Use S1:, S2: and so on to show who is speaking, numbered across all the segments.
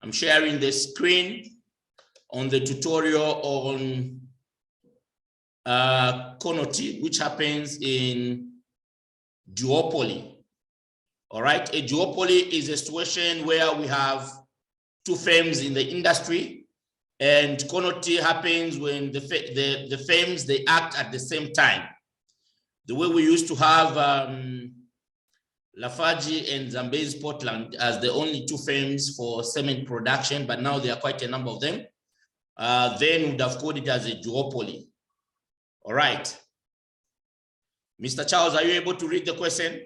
S1: I'm sharing the screen on the tutorial on cournot, which happens in duopoly. All right, a duopoly is a situation where we have two firms in the industry, and cournot happens when the firms, they act at the same time. The way we used to have Lafarge and Zambezi Portland as the only two firms for cement production, but now there are quite a number of them. Then would have called it as a duopoly. All right. Mr. Charles, are you able to read the question?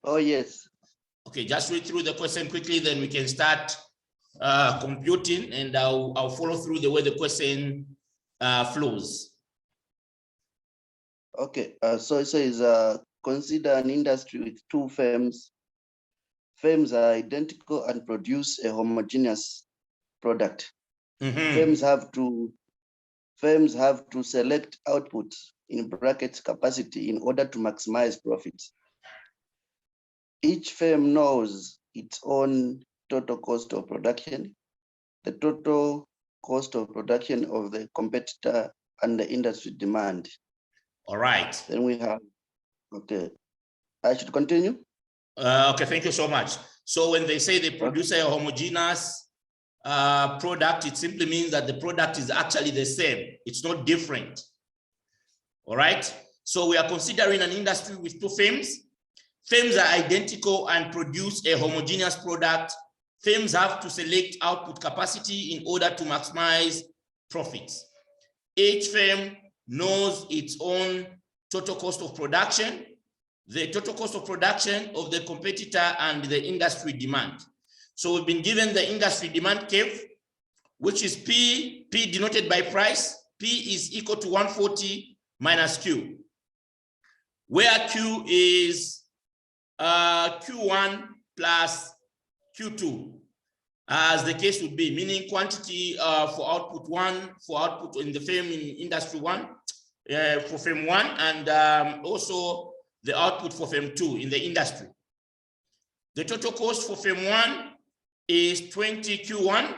S2: Oh, yes.
S1: Okay, just read through the question quickly, then we can start computing, and I'll follow through the way the question flows.
S2: Okay, so it says, consider an industry with two firms. Firms are identical and produce a homogeneous product. Firms have to select output, in brackets capacity, in order to maximize profits. Each firm knows its own total cost of production, the total cost of production of the competitor, and the industry demand.
S1: All right.
S2: Then we have, okay, I should continue?
S1: Okay, thank you so much. So when they say they produce a homogeneous product, it simply means that the product is actually the same. It's not different. All right. So we are considering an industry with two firms. Firms are identical and produce a homogeneous product. Firms have to select output capacity in order to maximize profits. Each firm knows its own total cost of production, the total cost of production of the competitor, and the industry demand. So we've been given the industry demand curve, which is P denoted by price. P is equal to 140 minus Q, where Q is Q1 plus Q2, as the case would be, meaning quantity for output one, for output in the firm in industry one, for firm one, and also the output for firm two in the industry. The total cost for firm one is 20 Q1,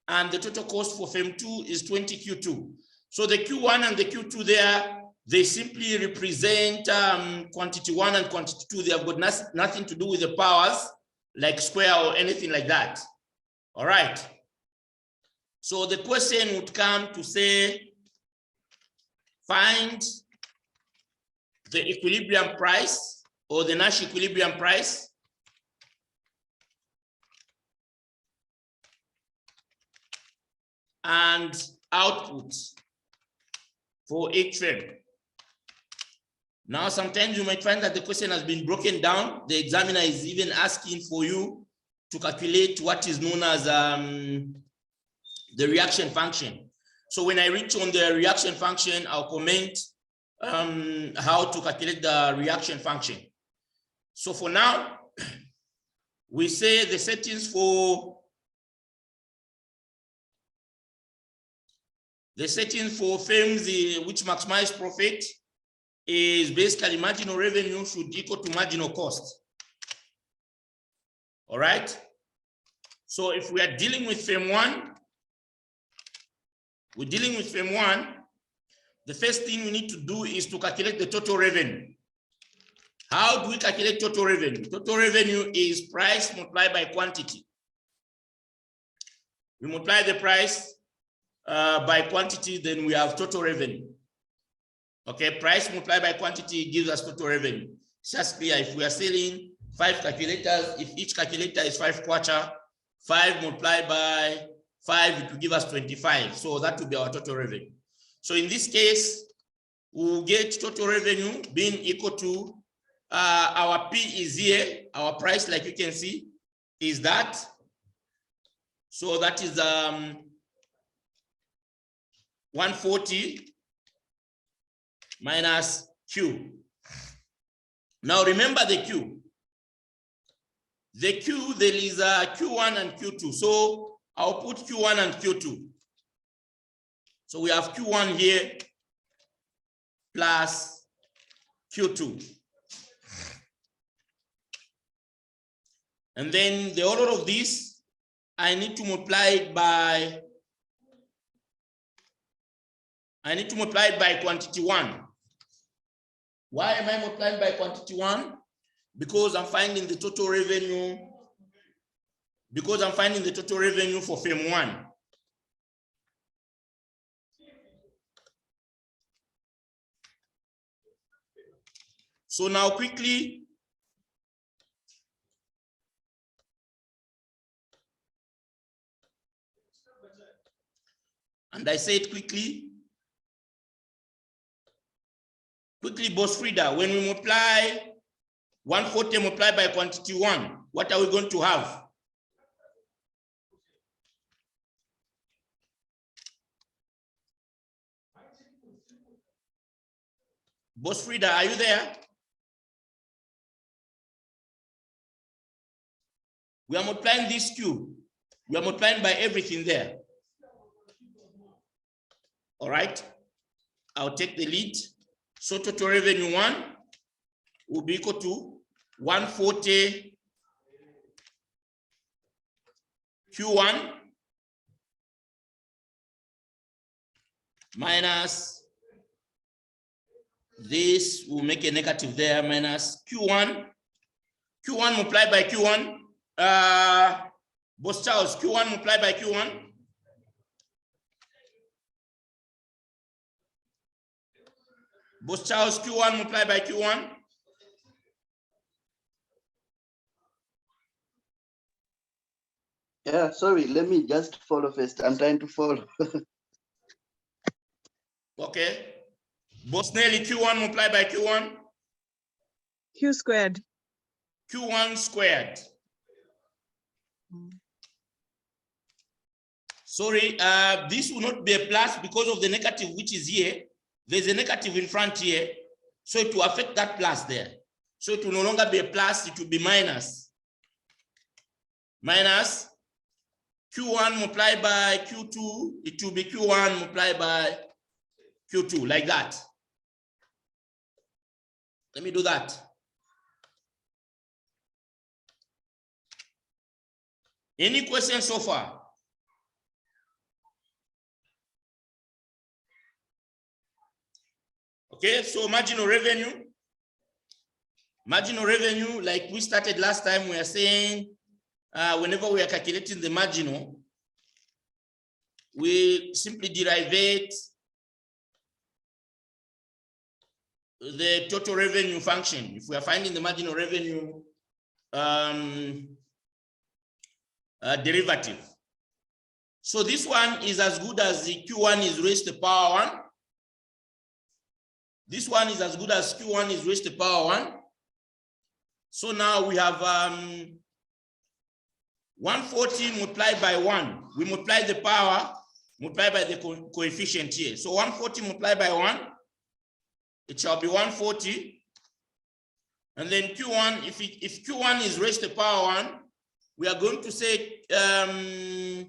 S1: and the total cost for firm two is 20 Q2. So the Q1 and the Q2 there, they simply represent quantity one and quantity two. They have got nothing to do with the powers, like square or anything like that. All right. So the question would come to say, find the equilibrium price or the Nash equilibrium price and output for each firm. Now, sometimes you might find that the question has been broken down. The examiner is even asking for you to calculate what is known as the reaction function. So when I reach on the reaction function, I'll comment how to calculate the reaction function. So for now, we say the settings for firms which maximize profit is basically marginal revenue should equal to marginal cost. All right. So if we are dealing with firm one, the first thing we need to do is to calculate the total revenue. How do we calculate total revenue? Total revenue is price multiplied by quantity. We multiply the price by quantity, then we have total revenue. Okay, price multiplied by quantity gives us total revenue. It's just clear. If we are selling 5 calculators, if each calculator is 5 kwacha, 5 multiplied by 5, it will give us 25. So that will be our total revenue. So in this case, we'll get total revenue being equal to our P is here, our price, like you can see, is that. So that is 140 minus Q. Now remember the Q. The Q, there is a Q1 and Q2. So I'll put Q1 and Q2. So we have Q1 here plus Q2. And then the order of this, I need to multiply it by quantity 1. Why am I multiplying by quantity 1? Because I'm finding the total revenue. Because I'm finding the total revenue for firm 1. So now quickly, and I say it quickly, Boss Frida, when we multiply 140 multiplied by quantity 1, what are we going to have? Boss Frida, are you there? We are multiplying this cube. We are multiplying by everything there. All right. I'll take the lead. So total revenue 1 will be equal to 140 Q1 minus this will make a negative there minus Q1 multiplied by Q1. Boss Charles, Q1 multiplied by Q1. Boss Charles, Q1 multiplied by Q1.
S2: Yeah, sorry, let me just follow first. I'm trying to follow.
S1: Okay. Boss Nelly, Q1 multiplied by Q1.
S3: Q squared.
S1: Q1 squared. Sorry, this will not be a plus because of the negative which is here. There's a negative in front here. So it will affect that plus there. So it will no longer be a plus, it will be minus. Minus Q1 multiplied by Q2, it will be Q1 multiplied by Q2, like that. Let me do that. Any questions so far? Okay, so marginal revenue. Marginal revenue, like we started last time, we are saying whenever we are calculating the marginal, we simply derivate the total revenue function. If we are finding the marginal revenue derivative. So this one is as good as the Q1 is raised to the power 1. This one is as good as Q1 is raised to the power 1. So now we have 140 multiplied by 1. We multiply the power, multiplied by the coefficient here. So 140 multiplied by 1, it shall be 140. And then Q1, if Q1 is raised to the power 1, we are going to say Q1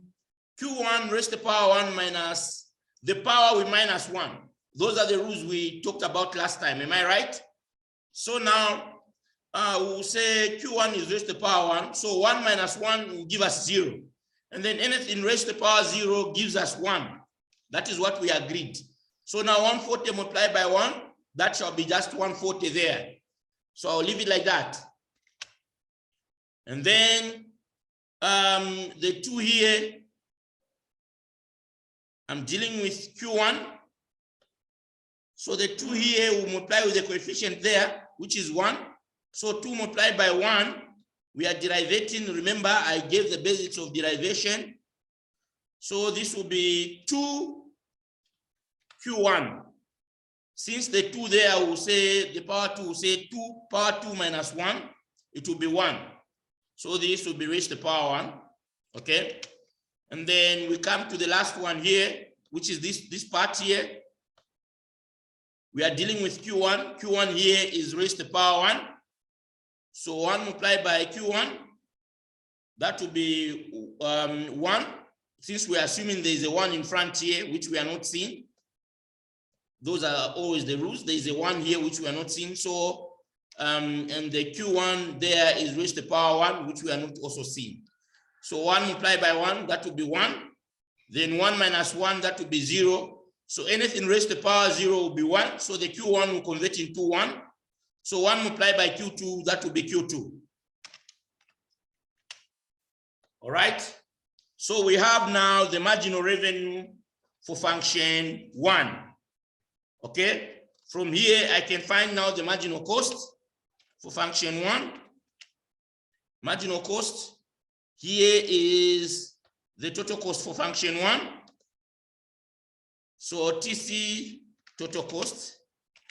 S1: raised to the power 1 minus the power with minus 1. Those are the rules we talked about last time. Am I right? So now we'll say Q1 is raised to the power 1. So 1 minus 1 will give us 0. And then anything raised to the power 0 gives us 1. That is what we agreed. So now 140 multiplied by 1, that shall be just 140 there. So I'll leave it like that. And then the 2 here, I'm dealing with Q1. So the 2 here will multiply with the coefficient there, which is 1. So 2 multiplied by 1, we are derivating. Remember, I gave the basics of derivation. So this will be 2 Q1. Since the 2 there will say, the power 2 will say 2 power 2 minus 1, it will be 1. So this will be raised to the power 1. Okay. And then we come to the last one here, which is this part here. We are dealing with Q1. Q1 here is raised to the power 1. So 1 multiplied by Q1, that will be 1. Since we are assuming there is a 1 in front here, which we are not seeing. Those are always the rules. There is a 1 here, which we are not seeing. So and the Q1 there is raised to the power 1, which we are not also seeing. So 1 multiplied by 1, that would be 1. Then 1 minus 1, that would be 0. So anything raised to the power 0 will be 1. So the Q1 will convert into 1. So 1 multiplied by Q2, that will be Q2. All right. So we have now the marginal revenue for function 1. Okay. From here, I can find now the marginal cost for function 1. Marginal cost. Here is the total cost for function 1. So TC total cost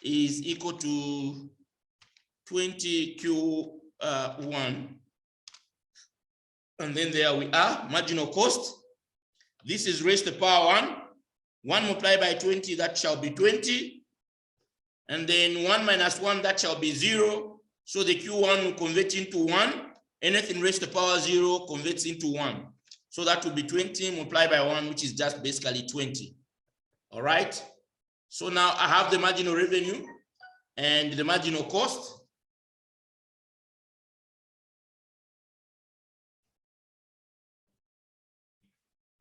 S1: is equal to 20Q1. And then there we are, marginal cost. This is raised to the power 1. 1 multiplied by 20, that shall be 20. And then 1 minus 1, that shall be 0. So the Q1 will convert into 1. Anything raised to the power 0 converts into 1. So that will be 20 multiplied by 1, which is just basically 20. All right. So now I have the marginal revenue and the marginal cost.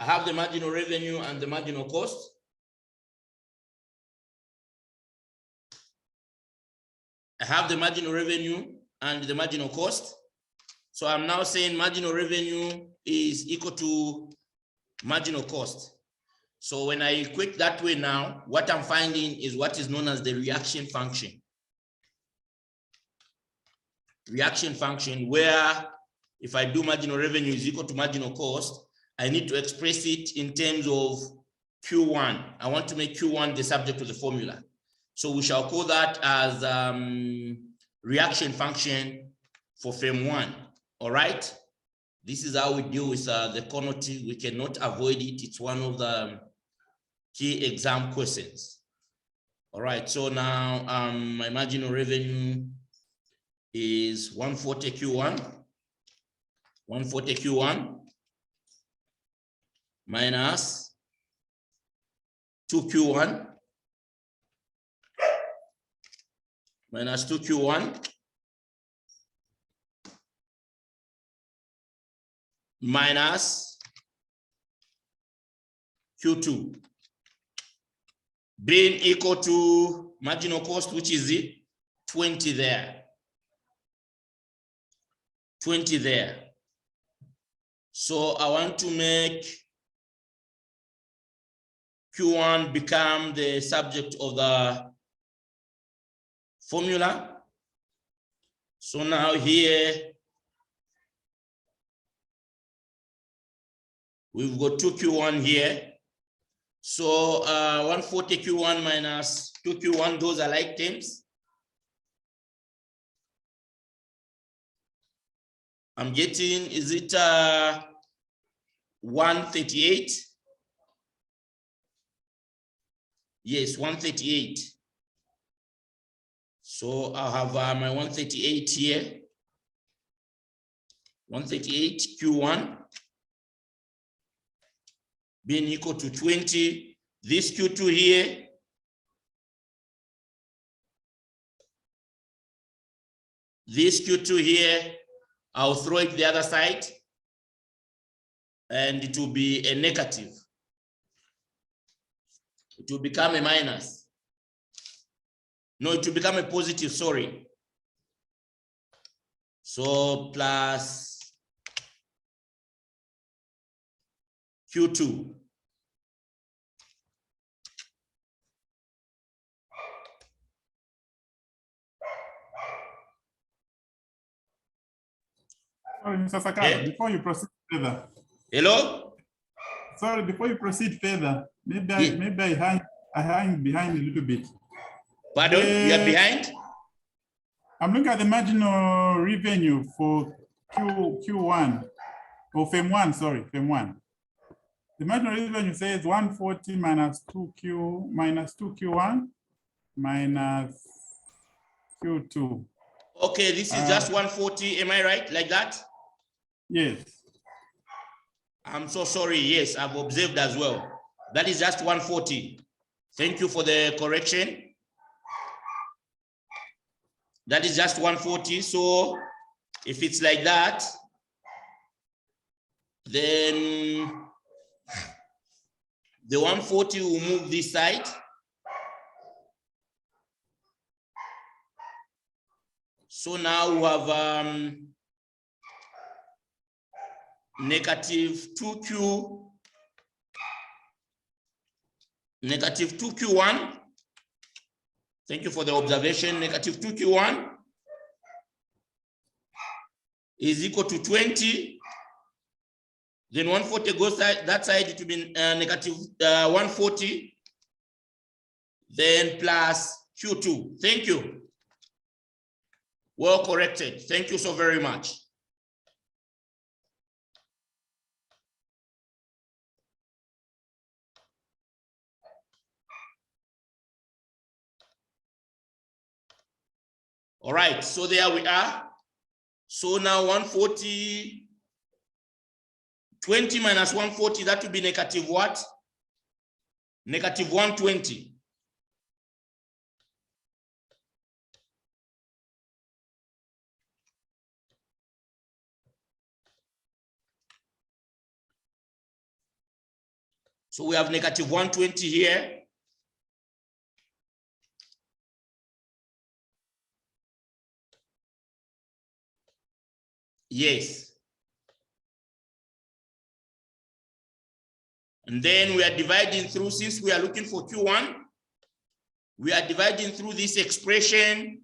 S1: I have the marginal revenue and the marginal cost. I have the marginal revenue and the marginal cost. So I'm now saying marginal revenue is equal to marginal cost. So when I equate that way now, what I'm finding is what is known as the reaction function. Reaction function, where if I do marginal revenue is equal to marginal cost, I need to express it in terms of Q1. I want to make Q1 the subject of the formula. So we shall call that as reaction function for firm 1. All right. This is how we deal with the cournot. We cannot avoid it. It's one of the key exam questions. All right. So now my marginal revenue is 140 Q1. 140 Q1 minus 2Q1 minus 2Q1 minus Q2 being equal to marginal cost, which is the 20 there. 20 there. So I want to make Q1 become the subject of the formula. So now here we've got 2Q1 here. So 140 Q1 minus 2Q1, those are like terms. I'm getting, is it 138? Yes, 138. So I'll have my 138 here. 138 Q1 being equal to 20. This Q2 here, this Q2 here, I'll throw it the other side and it will be a negative. It will become a minus. No, it will become a positive, sorry. So plus Q2.
S4: Sorry, Mr. Sakala, before you proceed further.
S1: Hello?
S4: Sorry, before you proceed further, maybe I hang behind a little bit.
S1: Pardon? You are behind?
S4: I'm looking at the marginal revenue for Q1, or FEM 1, sorry, FEM 1. The marginal revenue says 140 minus 2Q1 minus Q2.
S1: Okay, this is just 140, am I right? Like that?
S4: Yes.
S1: I'm so sorry. Yes, I've observed as well. That is just 140. Thank you for the correction. That is just 140. So if it's like that, then the 140 will move this side. So now we have negative 2Q, negative 2Q1. Thank you for the observation. Negative 2Q1 is equal to 20. Then 140 goes that side, it will be negative 140. Then plus Q2. Thank you. Well corrected. Thank you so very much. All right, so there we are. So now 140, 20 minus 140, that will be negative what? Negative 120. So we have negative 120 here. Yes. And then we are dividing through, since we are looking for Q1, we are dividing through this expression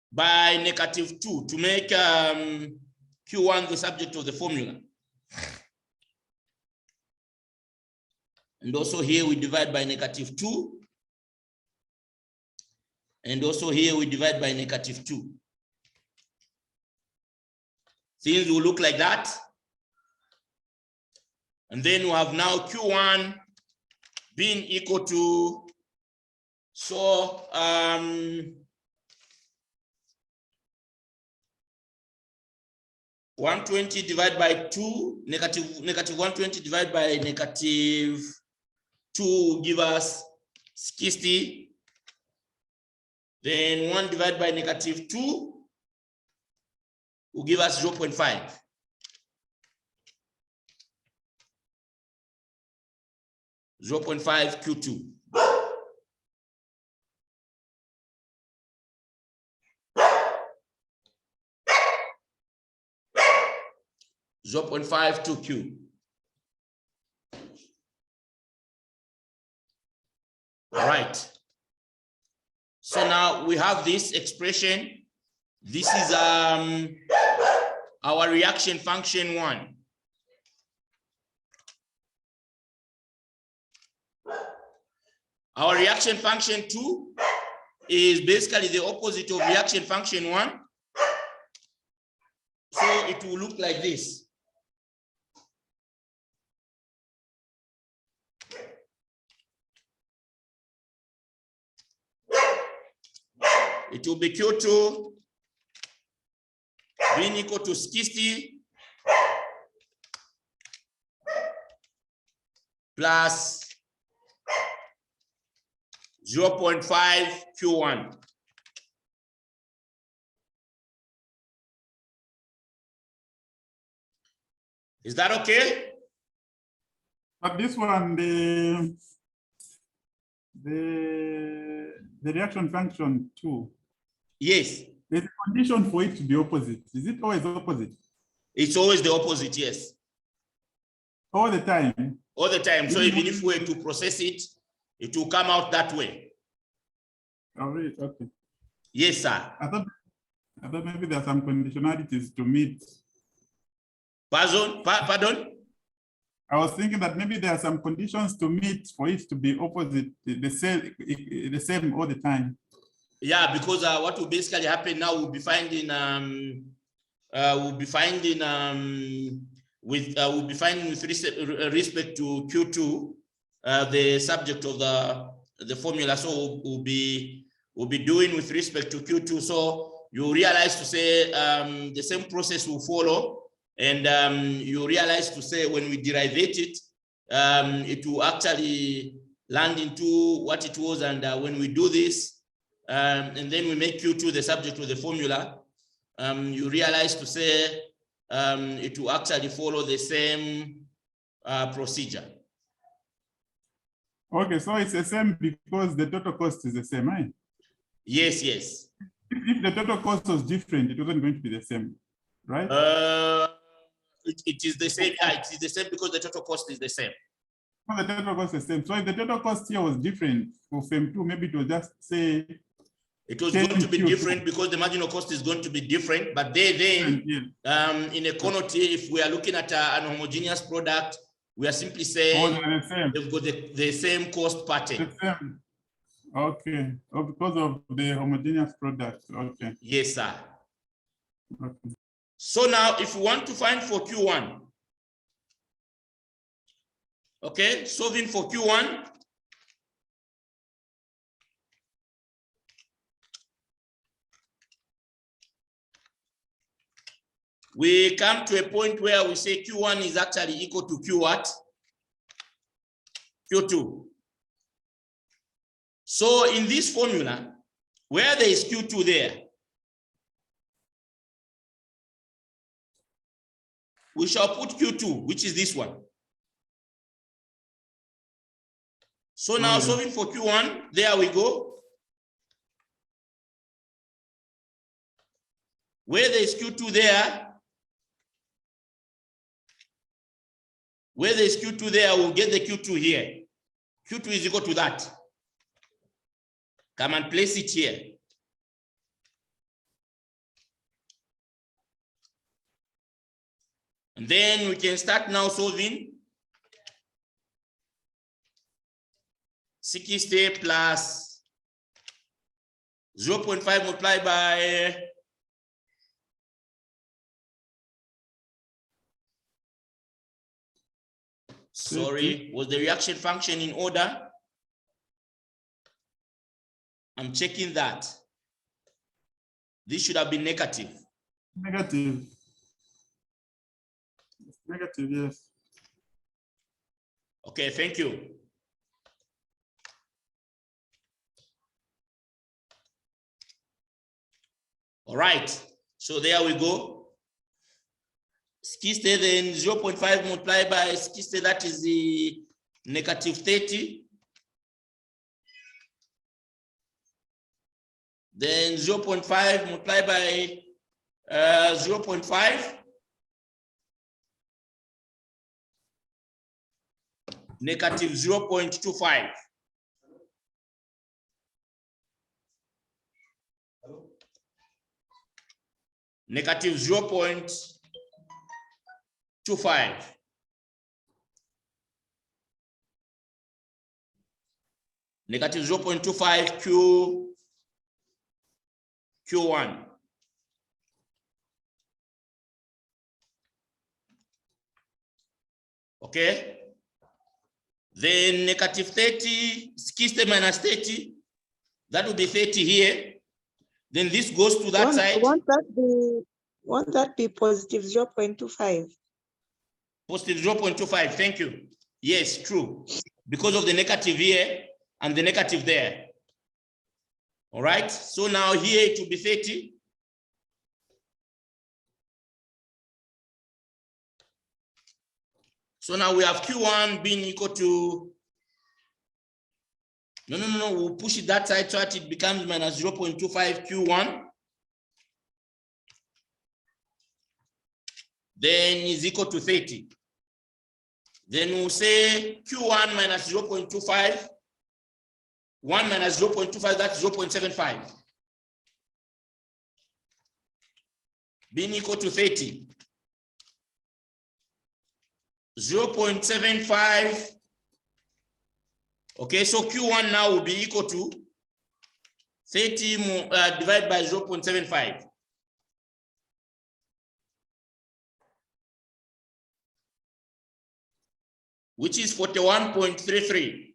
S1: by negative 2 to make Q1 the subject of the formula. And also here we divide by negative 2. And also here we divide by negative 2. Things will look like that. And then we have now Q1 being equal to, so 120 divided by 2, negative 120 divided by negative 2 will give us 60. Then 1 divided by negative 2 will give us 0.5. Q2. Q. All right. So now we have this expression. This is our reaction function 1. Our reaction function 2 is basically the opposite of reaction function 1. So it will look like this. It will be Q2 being equal to 60 plus 0.5 Q1. Is that okay?
S4: But this one, the reaction function 2.
S1: Yes.
S4: There's a condition for it to be opposite. Is it always opposite?
S1: It's always the opposite, yes.
S4: All the time?
S1: All the time. So even if we were to process it, it will come out that way.
S4: Oh, really? Okay.
S1: Yes, sir.
S4: I thought maybe there are some conditionalities to meet.
S1: Pardon?
S4: I was thinking that maybe there are some conditions to meet for it to be opposite, the same all the time.
S1: Yeah, because what will basically happen now, we'll be finding with respect to Q2 the subject of the formula. So we'll be doing with respect to Q2. So you realize to say the same process will follow, and you realize to say when we derivate it, it will actually land into what it was. And when we do this, and then we make Q2 the subject of the formula, you realize to say it will actually follow the same procedure.
S4: Okay, so it's the same because the total cost is the same, right?
S1: Yes, yes.
S4: If the total cost was different, it wasn't going to be the same, right?
S1: It is the same. Yeah, it is the same because the total cost is the same.
S4: Oh, the total cost is the same. So if the total cost here was different for FEM2, maybe it was just say
S1: it was going to be different because the marginal cost is going to be different. But then in a cournot, if we are looking at an homogeneous product, we are simply saying they've got the same cost pattern.
S4: The same. Okay. Oh, because of the homogeneous product. Okay.
S1: Yes, sir.
S4: Okay.
S1: So now if we want to find for Q1, okay, solving for Q1, we come to a point where we say Q1 is actually equal to Q what? Q2. So in this formula, where there is Q2 there, we shall put Q2, which is this one. So now solving for Q1, there we go. Where there is Q2 there, where there is Q2 there, we'll get the Q2 here. Q2 is equal to that. Come and place it here. And then we can start now solving. 60 plus 0.5 multiplied by sorry, was the reaction function in order? I'm checking that. This should have been negative.
S4: Negative. It's negative, yes.
S1: Okay, thank you. All right, so there we go. 60, then 0.5 multiplied by 60, that is the negative 30. Then 0.5 multiplied by 0.5. Negative 0.25. Negative 0.25. Negative 0.25 Q1. Okay. Then negative 30, 60 minus 30, that will be 30 here. Then this goes to that side.
S3: Won't that be positive 0.25?
S1: Positive 0.25, thank you. Yes, true. Because of the negative here and the negative there. All right, so now here it will be 30. So now we have Q1 being equal to, no, we'll push it that side so that it becomes minus 0.25 Q1. Then is equal to 30. Then we'll say Q1 minus 0.25. 1 minus 0.25, that's 0.75. Being equal to 30. 0.75. Okay, so Q1 now will be equal to 30 divided by 0.75. Which is 41.33.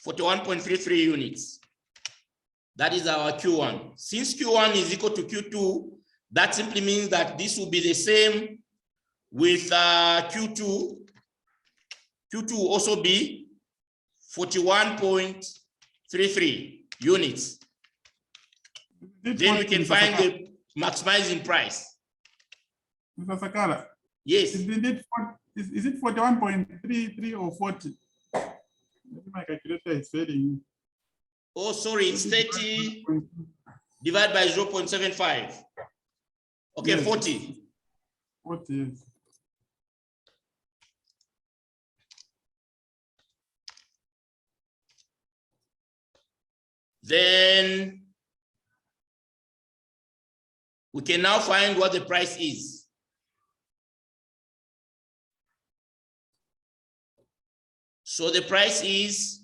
S1: 41.33 units. That is our Q1. Since Q1 is equal to Q2, that simply means that this will be the same with Q2. Q2 will also be 41.33 units. Then we can find the maximizing price.
S4: Mr. Sakala,
S1: Yes.
S4: is it 41.33 or 40? Maybe my calculator is failing.
S1: Oh, sorry, it's 30 divided by 0.75. Okay,
S4: Yes.
S1: 40.
S4: 40, yes.
S1: Then we can now find what the price is. So the price is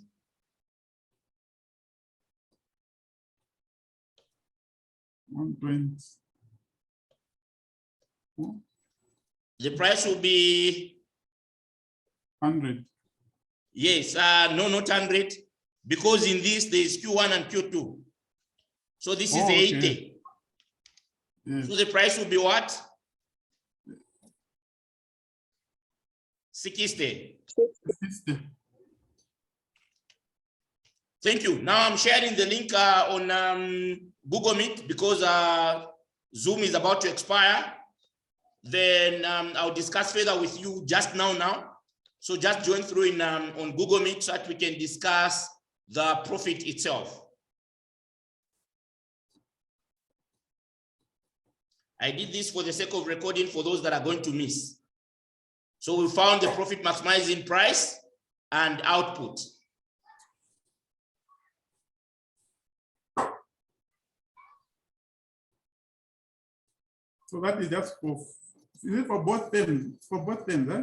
S4: 120.
S1: the price will be
S4: 100.
S1: yes, no, not 100, because in this there is Q1 and Q2. So this is
S4: Oh,
S1: 80.
S4: okay. Yes.
S1: So the price will be what? 60.
S4: 60.
S1: Thank you. Now I'm sharing the link on Google Meet because Zoom is about to expire. Then I'll discuss further with you just now. So just join through in on Google Meet so that we can discuss the profit itself. I did this for the sake of recording for those that are going to miss. So we found the profit maximizing price and output.
S4: So that is just for, is it for both terms? For both terms, eh?